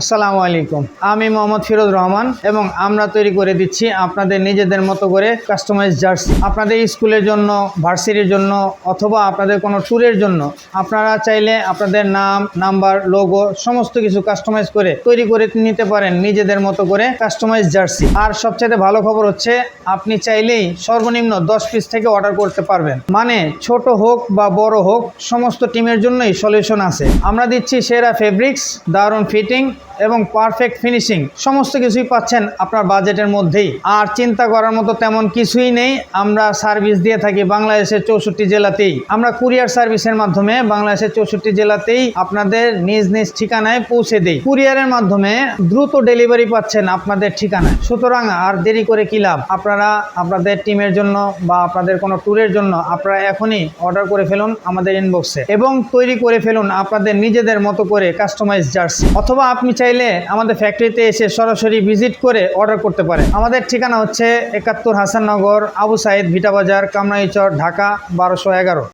আসসালামু আলাইকুম। আমি মোহাম্মদ ফিরোজ রহমান এবং আমরা তৈরি করে দিচ্ছি আপনাদের নিজেদের মতো করে কাস্টমাইজ জার্সি। আপনাদের স্কুলের জন্য, ভার্সিটির জন্য অথবা আপনাদের কোনো ট্যুরের জন্য আপনারা চাইলে আপনাদের নাম, নাম্বার, লোগো সমস্ত কিছু কাস্টমাইজ করে তৈরি করে নিতে পারেন নিজেদের মতো করে কাস্টমাইজ জার্সি। আর সবচেয়ে ভালো খবর হচ্ছে আপনি চাইলেই সর্বনিম্ন 10 পিস থেকে অর্ডার করতে পারবেন। মানে ছোট হোক বা বড় হোক সমস্ত টিমের জন্যই সলিউশন আছে। আমরা দিচ্ছি সেরা ফেব্রিক্স, দারুণ ফিটিং এবং পারফেক্ট ফিনিশিং। সমস্ত কিছুই পাচ্ছেন আপনার বাজেটের মধ্যেই। আর চিন্তা করার মতো তেমন কিছুই নেই। আমরা সার্ভিস দিয়ে থাকি বাংলাদেশের 64 জেলাতেই। আমরা কুরিয়ার সার্ভিসের মাধ্যমে বাংলাদেশের 64 জেলাতেই আপনাদের নিজ নিজ ঠিকানায় পৌঁছে দেই। কুরিয়ারের মাধ্যমে দ্রুত ডেলিভারি পাচ্ছেন আপনাদের ঠিকানায়। সুতরাং আর দেরি করে কি লাভ? আপনারা আপনাদের টিমের জন্য বা আপনাদের কোনো ট্যুরের জন্য আপনারা এখনই অর্ডার করে ফেলুন আমাদের ইনবক্সে এবং তৈরি করে ফেলুন আপনাদের নিজেদের মতো করে কাস্টমাইজ জার্সি। অথবা আপনি চাইলে আমাদের ফ্যাক্টরিতে এসে সরাসরি ভিজিট করে অর্ডার করতে পারেন। আমাদের ঠিকানা হচ্ছে 71 হাসাননগর, আবু সাইদ, ভিটা বাজার, কামরাঙ্গীরচর, ঢাকা 1211।